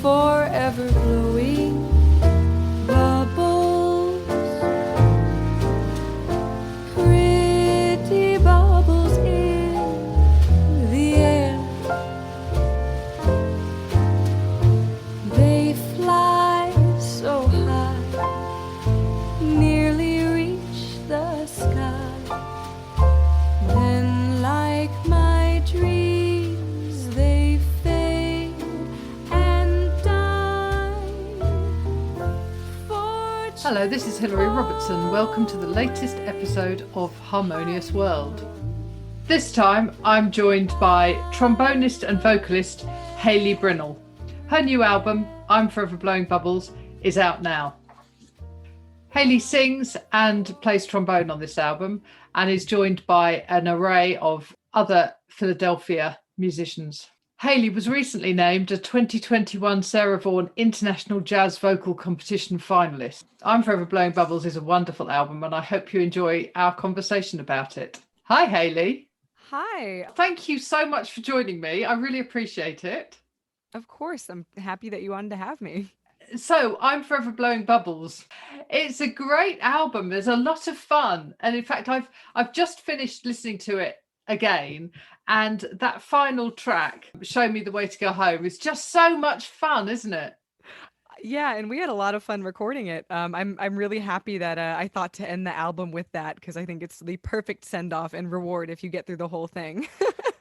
forever blowing bubbles, pretty bubbles in the air. They fly so high, nearly reach the sky. Then, like my dreams, they fade and die. Hello, this is Hailey Robertson. Welcome to the latest episode of Harmonious World. This time I'm joined by trombonist and vocalist Hailey Brinnel. Her new album, I'm Forever Blowing Bubbles, is out now. Hailey sings and plays trombone on this album and is joined by an array of other Philadelphia musicians. Hailey was recently named a 2021 Sarah Vaughan International Jazz Vocal Competition finalist. I'm Forever Blowing Bubbles is a wonderful album and I hope you enjoy our conversation about it. Hi, Hailey. Hi. Thank you so much for joining me. I really appreciate it. Of course, I'm happy that you wanted to have me. So, I'm Forever Blowing Bubbles. It's a great album. There's a lot of fun. And in fact, I've just finished listening to it again. And that final track, Show Me the Way to Go Home, is just so much fun, isn't it? Yeah, and we had a lot of fun recording it. I'm really happy that I thought to end the album with that because I think it's the perfect send-off and reward if you get through the whole thing.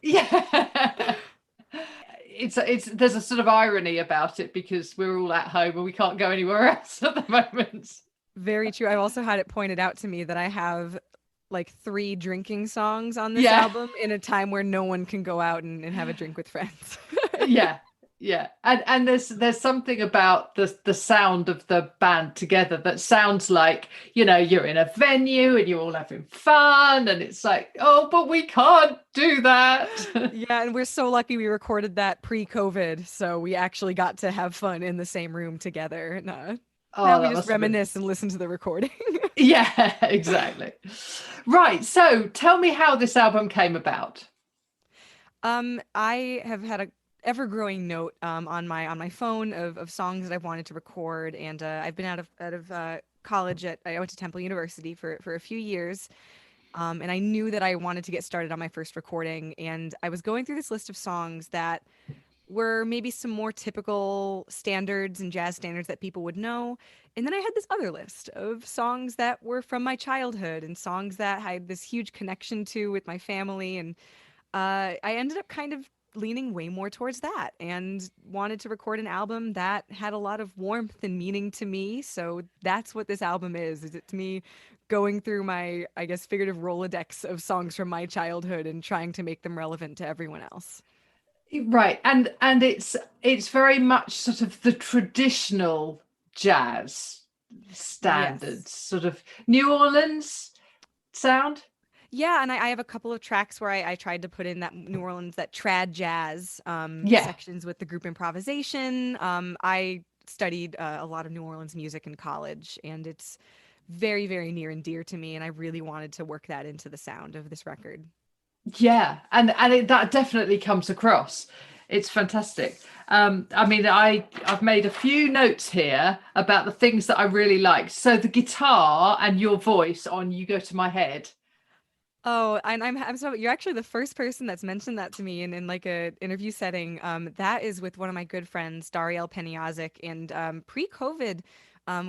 Yeah. There's a sort of irony about it because we're all at home and we can't go anywhere else at the moment. Very true. I also had it pointed out to me that I have like 3 drinking songs on this album in a time where no one can go out and have a drink with friends. Yeah. And there's something about the sound of the band together that sounds like, you know, you're in a venue and you're all having fun and it's like, oh, but we can't do that. Yeah, and we're so lucky we recorded that pre-COVID, so we actually got to have fun in the same room together. And now we just reminisce and listen to the recording. Yeah, exactly. Right, so tell me how this album came about. I have had a ever-growing note on my phone of songs that I've wanted to record, and I've been out of college I went to Temple University for a few years, and I knew that I wanted to get started on my first recording, and I was going through this list of songs that were maybe some more typical standards and jazz standards that people would know, and then I had this other list of songs that were from my childhood and songs that I had this huge connection to with my family, and I ended up kind of leaning way more towards that and wanted to record an album that had a lot of warmth and meaning to me. So that's what this album is it's me going through my, I guess, figurative Rolodex of songs from my childhood and trying to make them relevant to everyone else. Right. And it's very much sort of the traditional jazz standards, sort of New Orleans sound. Yeah, and I have a couple of tracks where I tried to put in that New Orleans, that trad jazz sections with the group improvisation. I studied a lot of New Orleans music in college, and it's very, very near and dear to me, and I really wanted to work that into the sound of this record. Yeah, and that definitely comes across. It's fantastic. I mean, I've made a few notes here about the things that I really liked. So the guitar and your voice on You Go to My Head. Oh, and I'm so you're actually the first person that's mentioned that to me in like a interview setting. That is with one of my good friends, Darielle Penyazik, and pre-COVID,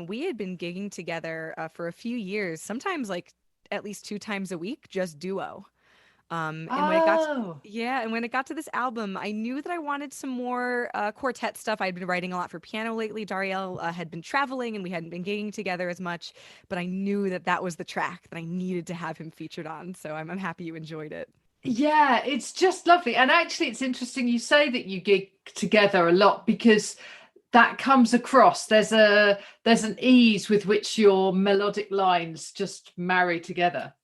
we had been gigging together for a few years, sometimes like at least 2 times a week, just duo. And when it got to this album, I knew that I wanted some more quartet stuff. I'd been writing a lot for piano lately. Darielle had been traveling and we hadn't been gigging together as much, but I knew that was the track that I needed to have him featured on. So I'm happy you enjoyed it. Yeah, it's just lovely. And actually, it's interesting you say that you gig together a lot because that comes across. There's an ease with which your melodic lines just marry together.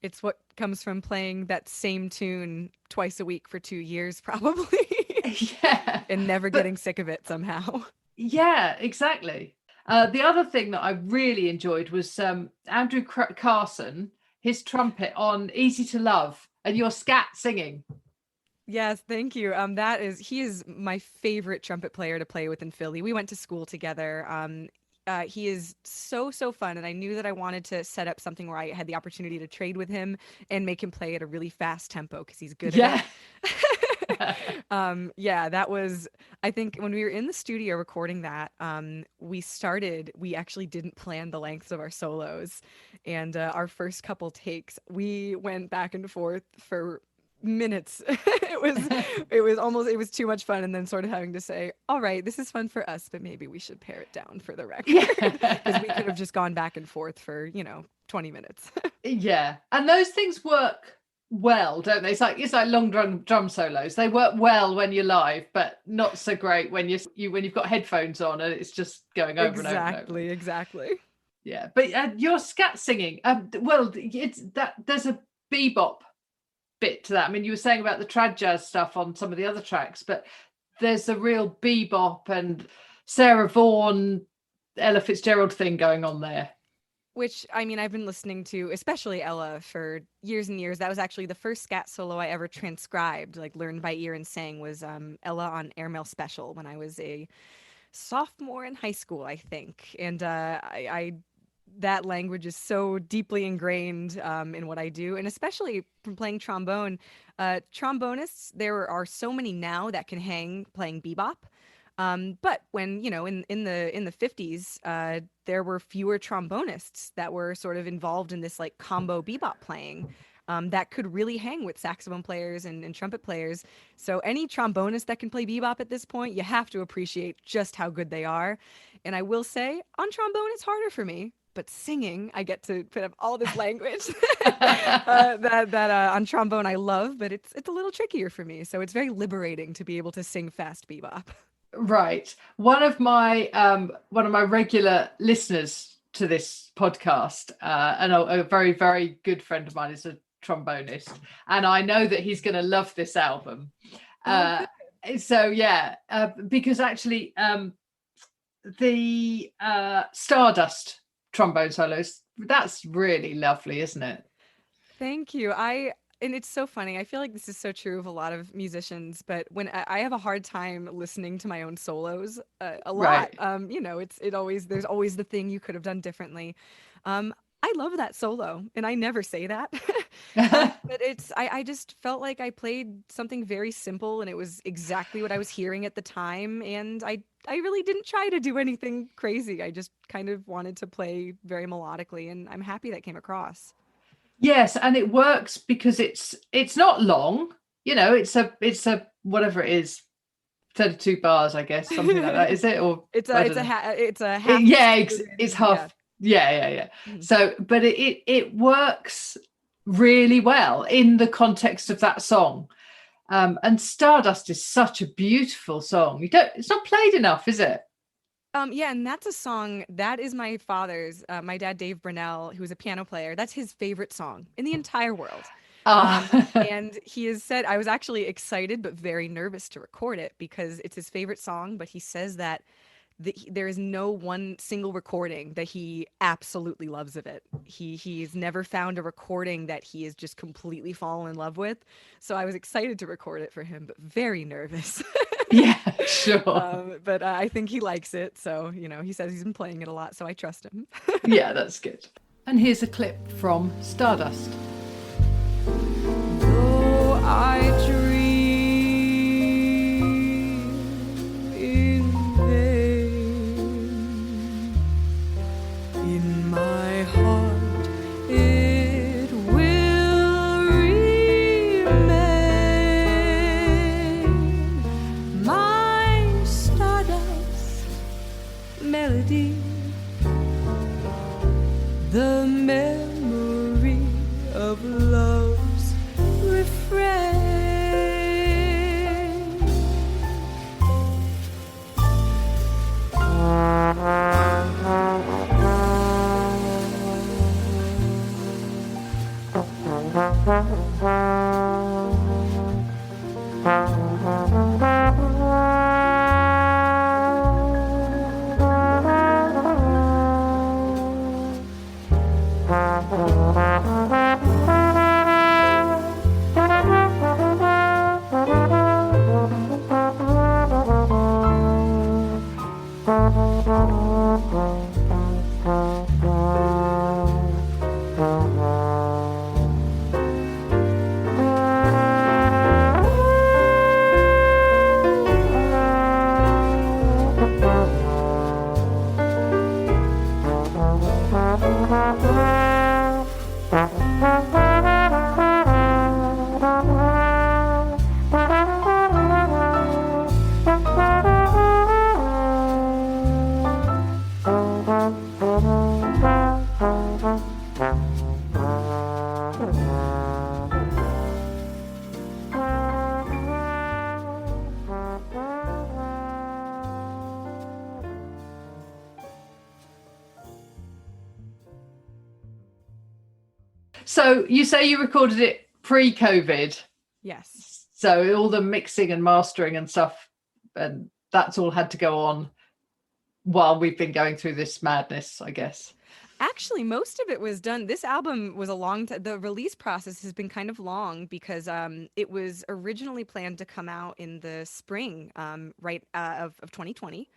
It's what comes from playing that same tune twice a week for 2 years, probably. Yeah. And never getting sick of it somehow. Yeah, exactly. The other thing that I really enjoyed was Andrew Carson, his trumpet on Easy to Love, and your scat singing. Yes, thank you. He is my favorite trumpet player to play with in Philly. We went to school together. He is so fun, and I knew that I wanted to set up something where I had the opportunity to trade with him and make him play at a really fast tempo because he's good at Yeah. it. Yeah, that was, I think when we were in the studio recording that, we actually didn't plan the lengths of our solos. And our first couple takes, we went back and forth for minutes. It was too much fun. And then sort of having to say, all right, this is fun for us, but maybe we should pare it down for the record. Because we could have just gone back and forth for, 20 minutes. Yeah. And those things work well, don't they? It's like long drum solos. They work well when you're live, but not so great when when you've got headphones on and it's just going over and over and over. Exactly. Yeah, but your scat singing, well, it's that there's a bebop bit to that. I mean, you were saying about the trad jazz stuff on some of the other tracks, but there's a real bebop and Sarah Vaughan, Ella Fitzgerald thing going on there. Which, I mean, I've been listening to, especially Ella, for years and years. That was actually the first scat solo I ever transcribed, like learned by ear and sang, was Ella on Airmail Special when I was a sophomore in high school, I think. And I that language is so deeply ingrained in what I do, and especially from playing trombone. Trombonists, there are so many now that can hang playing bebop. But when, in the 50s, there were fewer trombonists that were sort of involved in this like combo bebop playing that could really hang with saxophone players and trumpet players. So any trombonist that can play bebop at this point, you have to appreciate just how good they are. And I will say, on trombone, it's harder for me. But singing, I get to put up all this language that on trombone I love, but it's a little trickier for me. So it's very liberating to be able to sing fast bebop. Right. One of my regular listeners to this podcast, and a very, very good friend of mine, is a trombonist, and I know that he's going to love this album. So yeah, because actually the Stardust trombone solos, that's really lovely, isn't it? Thank you. And it's so funny. I feel like this is so true of a lot of musicians, but when I have a hard time listening to my own solos a lot. Right. There's always the thing you could have done differently. I love that solo, and I never say that. But I just felt like I played something very simple, and it was exactly what I was hearing at the time. And I really didn't try to do anything crazy. I just kind of wanted to play very melodically, and I'm happy that came across. Yes, and it works because it's not long. It's a whatever it is, 32 bars, I guess, something like that. Is it? Or it's a half. Yeah, it's half. Yeah. Mm-hmm. So, but it works really well in the context of that song. And Stardust is such a beautiful song. It's not played enough, is it? Yeah, and that's a song that is my father's, my dad, Dave Brinnel, who's a piano player. That's his favorite song in the entire world. And he has said, I was actually excited but very nervous to record it because it's his favorite song. But he says that there is no one single recording that he absolutely loves of it. He's never found a recording that he is just completely fallen in love with. So I was excited to record it for him, but very nervous. Yeah, sure. But I think he likes it. So, he says he's been playing it a lot, so I trust him. Yeah, that's good. And here's a clip from Stardust. Though I dream in vain, in my heart it will remain, my stardust melody, the memory of love's refrain. So you say you recorded it pre-COVID. Yes. So all the mixing and mastering and stuff, and that's all had to go on while we've been going through this madness, I guess. Actually, most of it was done. This album was a long time. The release process has been kind of long because it was originally planned to come out in the spring, right of 2020.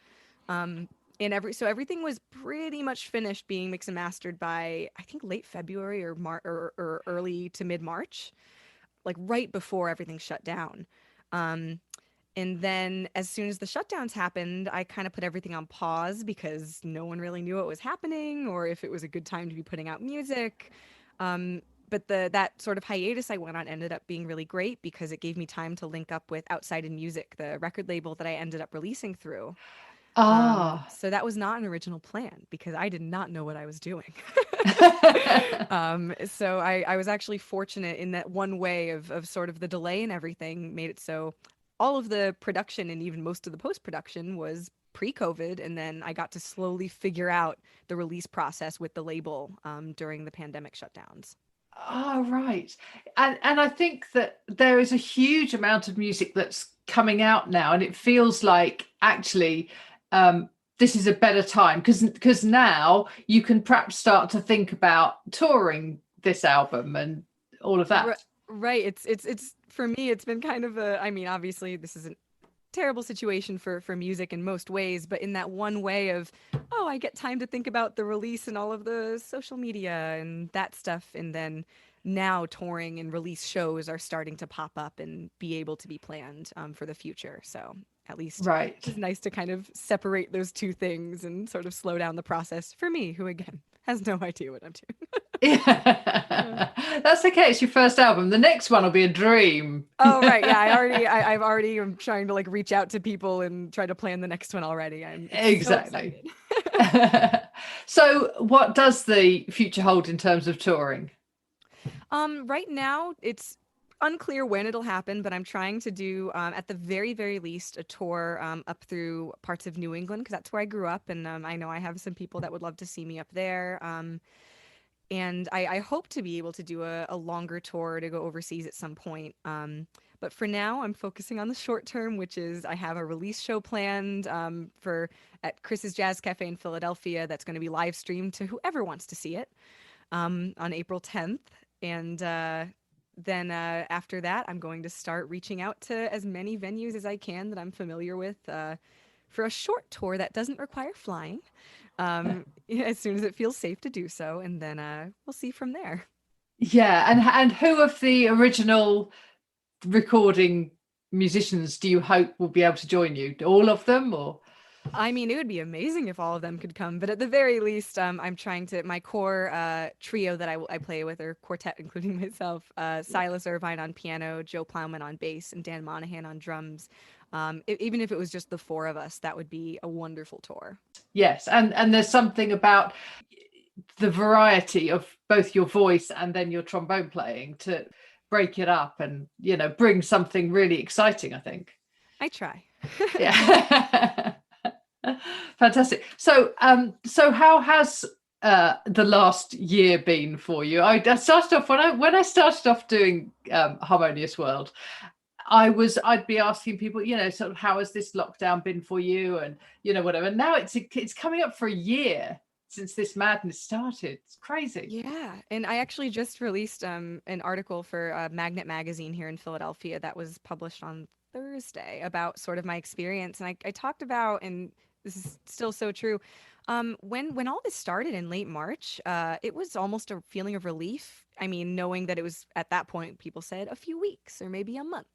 Um, and everything was pretty much finished being mixed and mastered by I think late February or or early to mid March, like right before everything shut down. Um, And then as soon as the shutdowns happened, I kind of put everything on pause because no one really knew what was happening or if it was a good time to be putting out music. But that sort of hiatus I went on ended up being really great because it gave me time to link up with Outside in Music, the record label that I ended up releasing through. Ah. So that was not an original plan because I did not know what I was doing. So I was actually fortunate in that one way of sort of the delay and everything made it so all of the production and even most of the post production was pre-COVID, and then I got to slowly figure out the release process with the label during the pandemic shutdowns. Oh, right. And I think that there is a huge amount of music that's coming out now, and it feels like actually this is a better time because now you can perhaps start to think about touring this album and all of Ri- that. Right. It's for me. It's been kind of a. I mean, obviously, this is a terrible situation for music in most ways, but in that one way of, oh, I get time to think about the release and all of the social media and that stuff, and then now touring and release shows are starting to pop up and be able to be planned for the future. So at least Right. it's nice to kind of separate those two things and sort of slow down the process for me, who again has no idea what I'm doing. Yeah. That's okay. It's your first album. The next one will be a dream. Oh right, yeah. I've already am trying to like reach out to people and try to plan the next one already. It's so Exactly. excited. So, what does the future hold in terms of touring? Right now it's unclear when it'll happen, but I'm trying to do at the very least a tour up through parts of New England because that's where I grew up, and I know I have some people that would love to see me up there. And I hope to be able to do a longer tour to go overseas at some point. But for now, I'm focusing on the short term, which is I have a release show planned for at Chris's Jazz Cafe in Philadelphia that's going to be live streamed to whoever wants to see it on April 10th. And then after that, I'm going to start reaching out to as many venues as I can that I'm familiar with for a short tour that doesn't require flying as soon as it feels safe to do so. And then we'll see from there. Yeah, and who of the original recording musicians do you hope will be able to join you? All of them, or? I mean, it would be amazing if all of them could come, but at the very least, I'm trying to my core trio that I play with, or quartet, including myself, Silas Irvine on piano, Joe Plowman on bass, and Dan Monahan on drums. Even if it was just the four of us, that would be a wonderful tour. Yes, and there's something about the variety of both your voice and then your trombone playing to break it up and bring something really exciting, I think. I try. Yeah. Fantastic. So how has the last year been for you? I started off when I started off doing Harmonious World. I'd be asking people, sort of how has this lockdown been for you, and whatever. Now it's coming up for a year since this madness started. It's crazy. Yeah, and I actually just released an article for Magnet Magazine here in Philadelphia that was published on Thursday about sort of my experience, and I talked about, and this is still so true. When all this started in late March, it was almost a feeling of relief. I mean, knowing that it was at that point, people said a few weeks or maybe a month.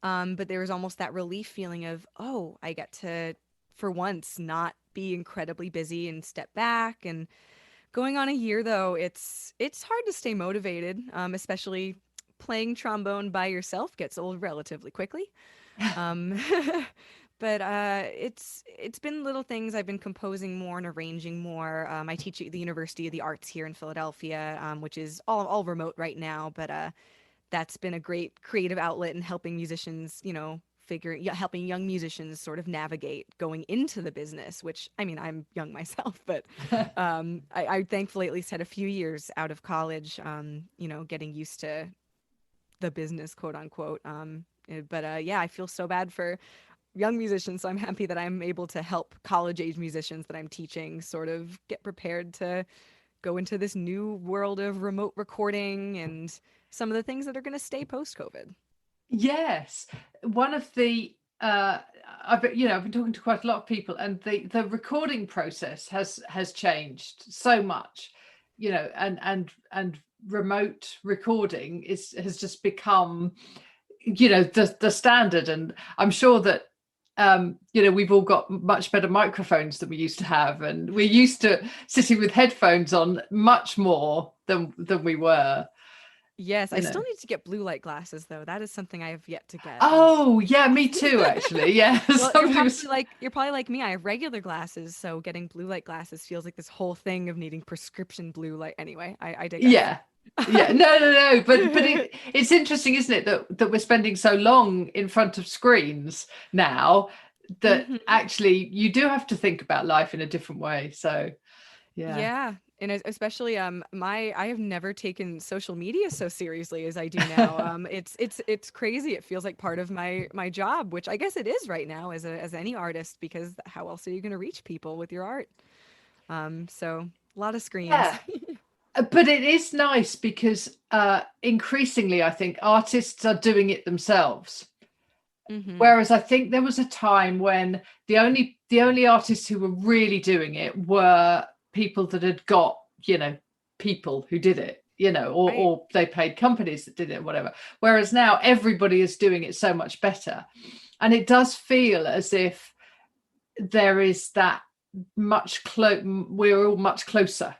But there was almost that relief feeling of, oh, I get to, for once, not be incredibly busy and step back. And going on a year, though, it's hard to stay motivated, especially playing trombone by yourself gets old relatively quickly. Um, but it's been little things. I've been composing more and arranging more. I teach at the University of the Arts here in Philadelphia, which is all remote right now, but that's been a great creative outlet in helping musicians, helping young musicians sort of navigate going into the business, which, I mean, I'm young myself, but I thankfully at least had a few years out of college, getting used to the business, quote unquote. But yeah, I feel so bad for young musicians. So I'm happy that I'm able to help college age musicians that I'm teaching sort of get prepared to go into this new world of remote recording and some of the things that are going to stay post COVID. Yes, one of the I've been talking to quite a lot of people, and the recording process has changed so much, and remote recording has just become, the standard. And I'm sure that we've all got much better microphones than we used to have, and we're used to sitting with headphones on much more than we were. Yes, I still need to get blue light glasses though. That is something I have yet to get. Oh, yeah, me too, actually. Yeah. Well, you're probably like me. I have regular glasses, so getting blue light glasses feels like this whole thing of needing prescription blue light. Anyway, I digress. Yeah. Yeah. No. But it's interesting, isn't it, that we're spending so long in front of screens now that actually you do have to think about life in a different way. So yeah, and especially I have never taken social media so seriously as I do now. It's crazy. It feels like part of my job, which I guess it is right now as any artist, because how else are you going to reach people with your art? So a lot of screens. yeah. But it is nice because increasingly I think artists are doing it themselves. Whereas I think there was a time when the only artists who were really doing it were people that had got, people who did it, or they paid companies that did it, whatever. Whereas now everybody is doing it so much better. And it does feel as if there is that we're all much closer.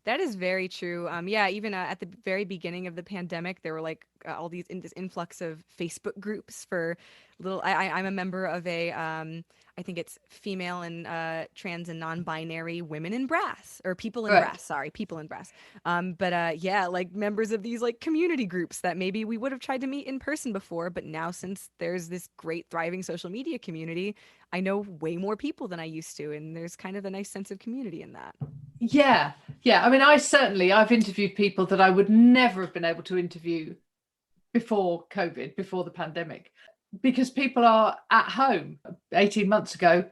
That is very true. Yeah, even at the very beginning of the pandemic, there were like all this influx of Facebook groups for little. I'm a member of I think it's female and trans and non-binary women in brass, or people in brass. Sorry, people in brass. But yeah, like members of these like community groups that maybe we would have tried to meet in person before, but now since there's this great thriving social media community, I know way more people than I used to, and there's kind of a nice sense of community in that. Yeah. I mean, I've interviewed people that I would never have been able to interview before COVID, before the pandemic, because people are at home. 18 months ago,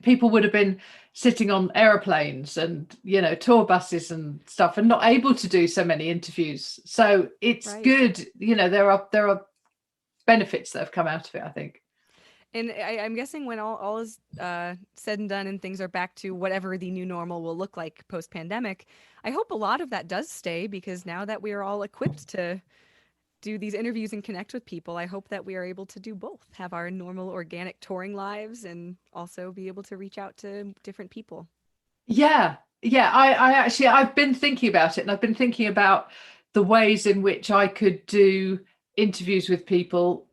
people would have been sitting on aeroplanes and, tour buses and stuff, and not able to do so many interviews. So it's good. There are benefits that have come out of it, I think. And I'm guessing when all is said and done and things are back to whatever the new normal will look like post-pandemic, I hope a lot of that does stay, because now that we are all equipped to do these interviews and connect with people, I hope that we are able to do both, have our normal organic touring lives and also be able to reach out to different people. Yeah. I've been thinking about it, and I've been thinking about the ways in which I could do interviews with people,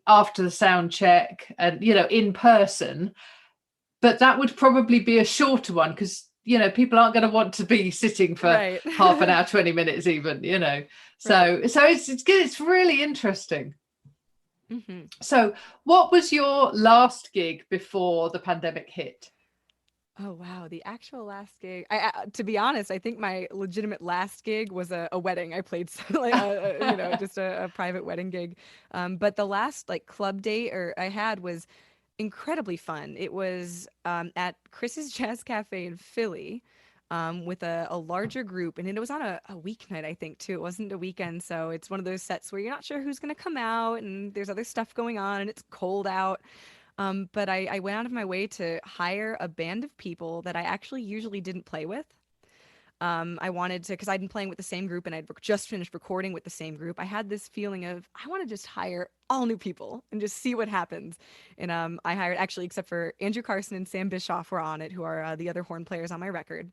after the sound check and, in person. But that would probably be a shorter one, because, people aren't going to want to be sitting for half an hour, 20 minutes even, So it's good. It's really interesting. So what was your last gig before the pandemic hit? Oh, wow. The actual last gig. To be honest, I think my legitimate last gig was a wedding. I played just a private wedding gig. But the last like club date I had was incredibly fun. It was at Chris's Jazz Cafe in Philly with a larger group. And it was on a weeknight, I think, too. It wasn't a weekend. So it's one of those sets where you're not sure who's going to come out, and there's other stuff going on, and it's cold out. But I went out of my way to hire a band of people that I actually usually didn't play with. I wanted to, because I'd been playing with the same group and I'd just finished recording with the same group. I had this feeling of, I want to just hire all new people and just see what happens. And I hired, actually, except for Andrew Carson and Sam Bischoff were on it, who are the other horn players on my record.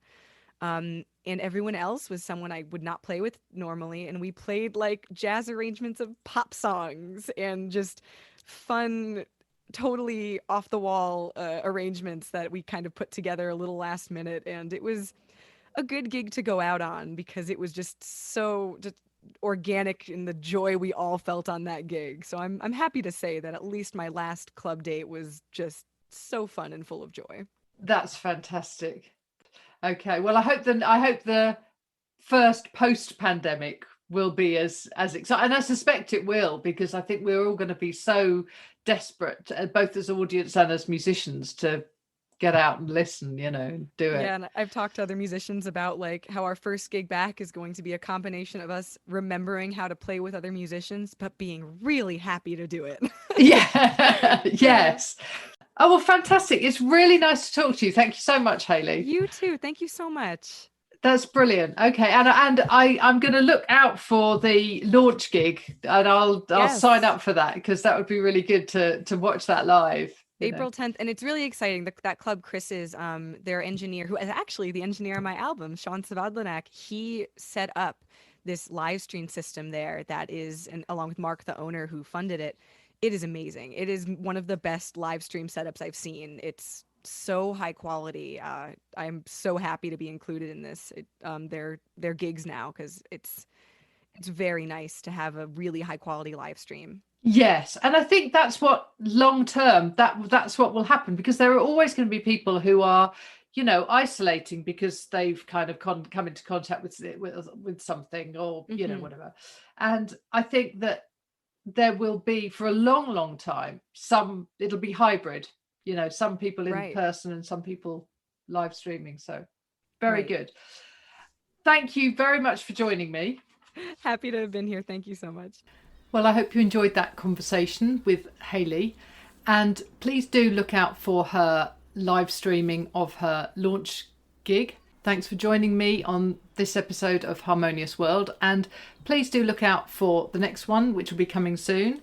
And everyone else was someone I would not play with normally. And we played like jazz arrangements of pop songs and just fun, totally off the wall arrangements that we kind of put together a little last minute. And it was a good gig to go out on, because it was just so organic in the joy we all felt on that gig. So I'm happy to say that at least my last club date was just so fun and full of joy. That's fantastic. Okay, well, I hope the first post-pandemic will be as exciting, and I suspect it will, because I think we're all going to be so desperate, both as audience and as musicians, to get out and listen, and do it. Yeah, and I've talked to other musicians about like how our first gig back is going to be a combination of us remembering how to play with other musicians, but being really happy to do it. Yeah. Yes. Oh, well, fantastic. It's really nice to talk to you. Thank you so much, Hailey. You too. Thank you so much. That's brilliant. Okay, and I'm going to look out for the launch gig, and I'll sign up for that, because that would be really good to watch that live. April 10th, and it's really exciting. That club, Chris is their engineer, who is actually the engineer on my album, Sean Savadlanak. He set up this live stream system there that is, and along with Mark, the owner who funded it. It is amazing. It is one of the best live stream setups I've seen. It's so high quality. I'm so happy to be included in this. Their gigs now, because it's very nice to have a really high quality live stream. Yes, and I think that's what long term that's what will happen, because there are always going to be people who are, isolating because they've kind of come into contact with something, or whatever. And I think that there will be, for a long time, it'll be hybrid. Some people in person and some people live streaming. So very good. Thank you very much for joining me. Happy to have been here. Thank you so much. Well, I hope you enjoyed that conversation with Hailey, and please do look out for her live streaming of her launch gig. Thanks for joining me on this episode of Harmonious World, and please do look out for the next one, which will be coming soon.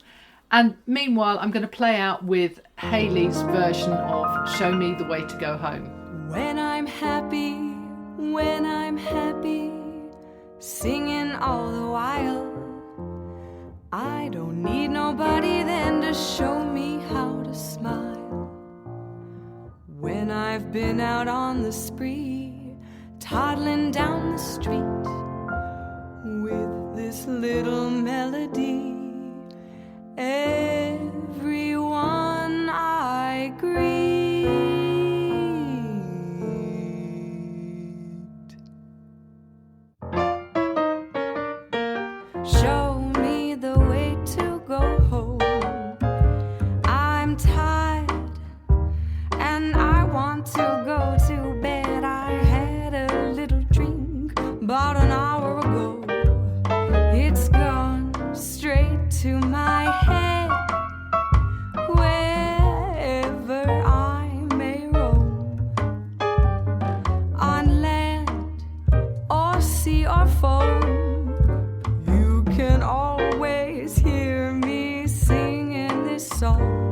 And meanwhile, I'm going to play out with Hailey's version of Show Me the Way to Go Home. When I'm happy, singing all the while, I don't need nobody then to show me how to smile. When I've been out on the spree, toddling down the street with this little melody, everyone I greet. Show me the way to go home. I'm tired and I want to go to bed. I had a little drink about an hour ago. It's gone straight to my head. Wherever I may roam, on land or sea or foam, you can always hear me singing this song.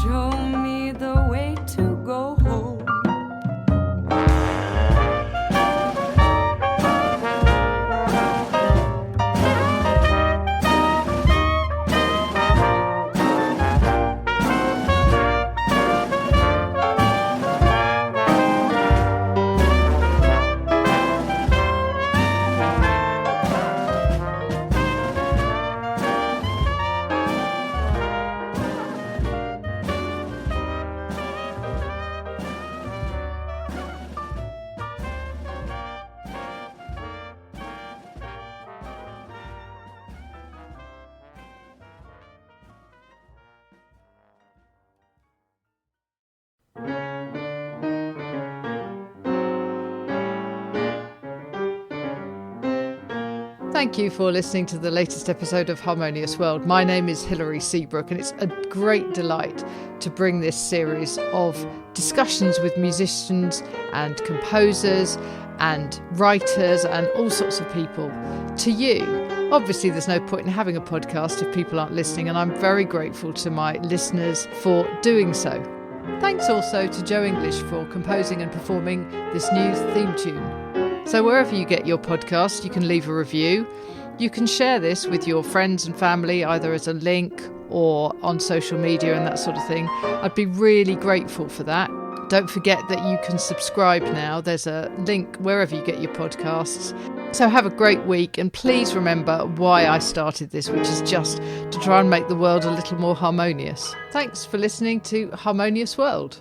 Show me the way to go home. Thank you for listening to the latest episode of Harmonious World. My name is Hilary Seabrook, and it's a great delight to bring this series of discussions with musicians and composers and writers and all sorts of people to you. Obviously, there's no point in having a podcast if people aren't listening, and I'm very grateful to my listeners for doing so. Thanks also to Joe English for composing and performing this new theme tune. So wherever you get your podcast, you can leave a review. You can share this with your friends and family, either as a link or on social media and that sort of thing. I'd be really grateful for that. Don't forget that you can subscribe now. There's a link wherever you get your podcasts. So have a great week, and please remember why I started this, which is just to try and make the world a little more harmonious. Thanks for listening to Harmonious World.